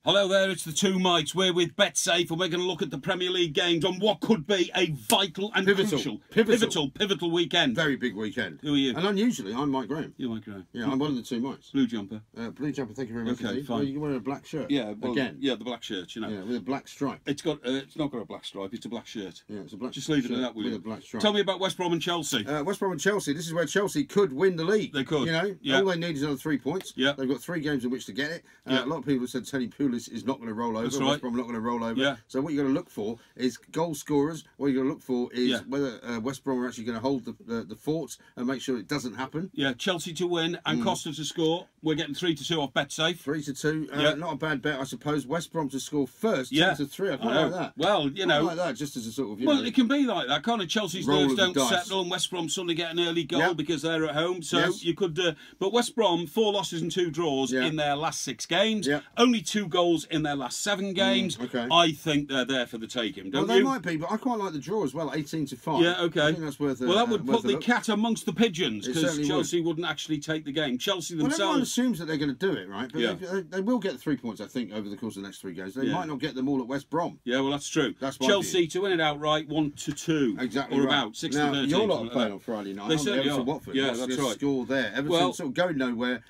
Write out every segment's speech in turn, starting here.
Hello there, it's the two mates. We're with BetSafe and we're going to look at the Premier League games on what could be a vital and pivotal weekend. Very big weekend. Who are you? And unusually, I'm Mike Graham. You're Mike Graham. Yeah, I'm one of the two mites. Blue jumper. Blue jumper, thank you very much. Okay, fine. Well, you're wearing a black shirt. Yeah, well, again. Yeah, the black shirt, you know. Yeah, with a black stripe. It's got. It's not got a black stripe. It's a black shirt. Yeah, it's a black. Just leave it at that, will with you? a black stripe. Tell me about West Brom and Chelsea. West Brom and Chelsea. This is where Chelsea could win the league. They could. You know, yeah. All they need is another 3 points. Yeah. They've got 3 games in which to get it. Yeah. A lot of people have said Tony Pulis is not going to roll over. That's right. West Brom are not going to roll over. Yeah. So what you've got to look for is goal scorers. What you've got to look for is Yeah. whether West Brom are actually going to hold the fort and make sure it doesn't happen. Yeah, Chelsea to win and Costa to score. We're getting 3-2 off BetSafe. 3-2. Yeah. Not a bad bet, I suppose. West Brom to score first. Yeah. 10-3. I quite like that. Well, you know. I like that just as a sort of. Well, it can be like that, can't it? Chelsea's roll nerves of the don't dice. settle, and West Brom suddenly get an early goal Yeah. because they're at home. So Yes. you could. But West Brom, 4 losses and 2 draws Yeah. in their last 6 games. Yeah. Only 2 goals in their last 7 games. Okay. I think they're there for the taking. Don't Well, you? they might be, but I quite like the draw as well. 18-5. Yeah, okay. I think that's worth. Well, that would worth put a the look. cat amongst the pigeons It because certainly Chelsea wouldn't actually take the game. Chelsea Well, everyone themselves. assumes that they're going to do it, right? But Yeah. they will get 3 points, I think, over the course of the next 3 games. They Yeah. might not get them all at West Brom. Yeah, well, that's true. That's my Chelsea view. to win it outright, 1-2. Exactly or right. about 6-13. Now, you're not something like playing that. on Friday night. They aren't certainly Everton are. Watford. Yeah, What's that's the right. score there? Everton Well- sort of go nowhere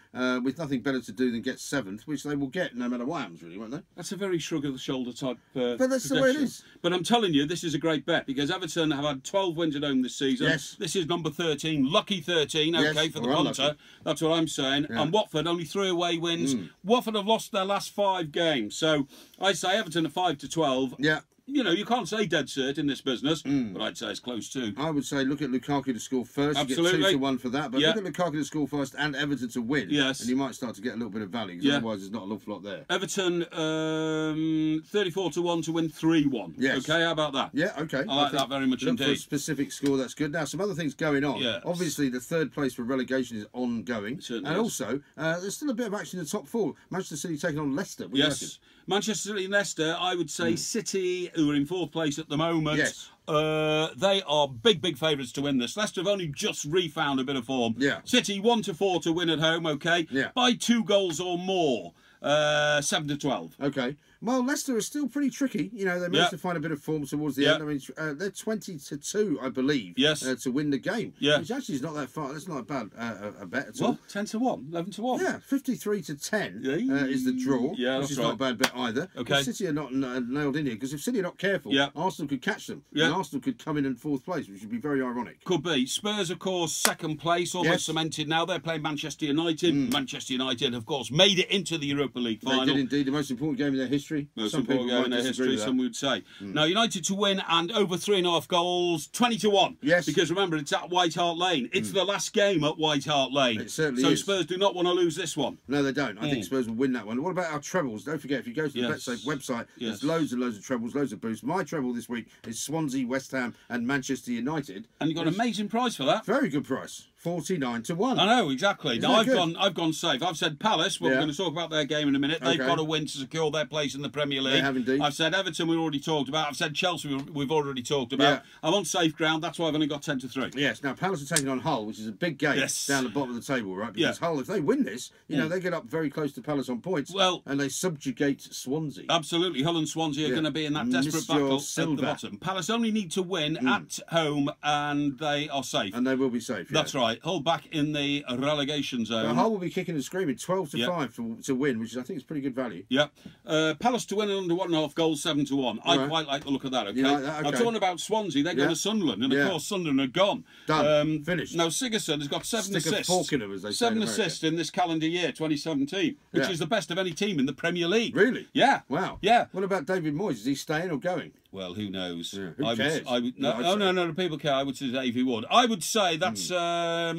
with nothing better to do than get 7th, which they will get no matter what happens, really, won't they? That's a very shrug of the shoulder type. But that's the way it is. But I'm telling you, this is a great bet because Everton have had 12 wins at home this season. Yes. This is number 13, lucky 13. Yes, Okay, for the or punter. unlucky. That's what I'm saying. Yeah. And Watford only 3 away wins. Watford have lost their last 5 games, so I say Everton are 5-12. Yeah. You know, you can't say dead cert in this business, but I'd say it's close to. I would say look at Lukaku to score first. Absolutely. You get 2-1 for that. But Yeah. look at Lukaku to score first and Everton to win. Yes. And you might start to get a little bit of value because Yeah. otherwise there's not an awful lot there. Everton 34-1 to win 3-1. Yes. Okay, how about that? Yeah, okay. I like think that very much look for a indeed. specific score, that's good. Now, some other things going on. Yes. Obviously, the 3rd place for relegation is ongoing. Certainly And is. also, there's still a bit of action in the top 4. Manchester City taking on Leicester. What do you reckon? Yes. Manchester City and Leicester, I would say City, who are in 4th place at the moment, Yes. they are big favourites to win this. Leicester have only just refound a bit of form. Yeah. City 1-4 to win at home, okay? Yeah. By 2 goals or more. 7-12. Okay. Well, Leicester is still pretty tricky. You know, they managed to find a bit of form towards the Yeah. end. I mean, they're 20-2, I believe, Yes. to win the game. Yeah. Which actually is not that far. That's not a bad a bet at all. Well, 10-1, 11-1. Yeah, 53-10 Yeah. is the draw. Yeah, which that's is right. not a bad bet either. Okay. If City are not nailed in here, because if City are not careful, Yeah. Arsenal could catch them. Yeah. And Arsenal could come in 4th place, which would be very ironic. Could be. Spurs, of course, 2nd place, almost Yes. cemented now. They're playing Manchester United. Manchester United, of course, made it into the Europa League final. They did indeed. The most important game in their history. Most Some important people game might in their disagree history, with that. some would say. Now, United to win and over 3.5 goals, 20-1. Yes. Because remember, it's at White Hart Lane. It's the last game at White Hart Lane. It certainly so is. Spurs do not want to lose this one. No, they don't. I think Spurs will win that one. What about our trebles? Don't forget, if you go to the Yes. BetSafe website, Yes. there's loads and loads of trebles, loads of boosts. My treble this week is Swansea, West Ham and Manchester United. And you've got an amazing price for that. Very good price. 49-1. I know, exactly. Isn't Now, that I've gone safe. I've said Palace, well, Yeah. we're going to talk about their game in a minute. They've Okay. got to win to secure their place in the Premier League. They have indeed. I've said Everton, we've already talked about. I've said Chelsea, we've already talked about. Yeah. I'm on safe ground. That's why I've only got 10-3. Yes, now Palace are taking on Hull, which is a big game Yes. down the bottom of the table, right? Because Yeah. Hull, if they win this, you know, they get up very close to Palace on points. Well- and they subjugate Swansea. Absolutely. Hull and Swansea are Yeah. going to be in that desperate Miss battle your at Silva. the bottom. Palace only need to win at home and they are safe. And they will be safe. Yeah. That's right. Hull back in the relegation zone. Now, Hull will be kicking and screaming 12-5 to win, which is, I think is pretty good value. Yeah. Palace to win under 1.5 goals, 7-1. I Right. quite like the look of that, okay? You like that? I'm Okay. talking about Swansea. They're going Yeah. to Sunderland, and of Yeah. course Sunderland are gone. Done. Finished. Now, Sigerson has got 7 Stick a assists. fork in them, as they say in 7 America. assists in this calendar year, 2017, which Yeah. is the best of any team in the Premier League. Really? Yeah. Wow. Yeah. What about David Moyes? Is he staying or going? Well, who knows? Yeah, who I cares? would, no, No, I'd oh, say. no, people care. I would say Davey would. I would say that's a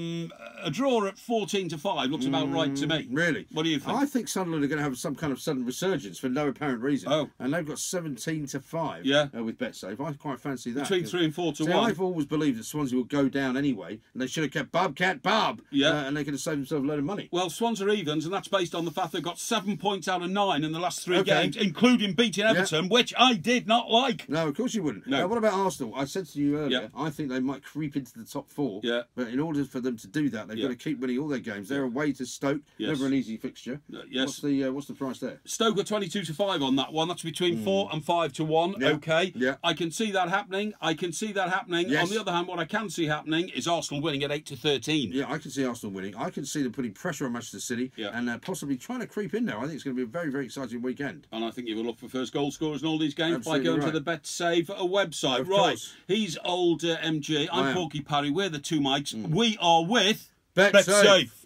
draw at 14-5 looks about right to me. Really? What do you think? I think Sunderland are going to have some kind of sudden resurgence for no apparent reason. Oh. And they've got 17-5 Yeah. With BetSafe. I quite fancy that. Between 3 and 4 to See, 1. I've always believed that Swansea will go down anyway, and they should have kept Bobcat Bob. Yeah. And they could have saved themselves a load of money. Well, Swans are evens, and that's based on the fact they've got 7 points out of 9 in the last 3 Okay. games, including beating Everton, which I did not like. league. No, of course you wouldn't. No. Now, what about Arsenal? I said to you earlier, Yeah. I think they might creep into the top 4. Yeah. But in order for them to do that, they've got to keep winning all their games. They're away to Stoke. Yes. Never an easy fixture. Yes. What's the price there? Stoke are 22 to 5 on that one. That's between 4 and 5 to 1. Yeah. Okay. Yeah. I can see that happening. Yes. On the other hand, what I can see happening is Arsenal winning at 8 to 13. Yeah, I can see Arsenal winning. I can see them putting pressure on Manchester City and possibly trying to creep in there. I think it's going to be a very, very exciting weekend. And I think you will look for first goal scorers in all these games Absolutely by going right. to the BetSave website. Of right. course. He's old MG. I'm Porky Parry. We're the two mics. We are with BetSafe.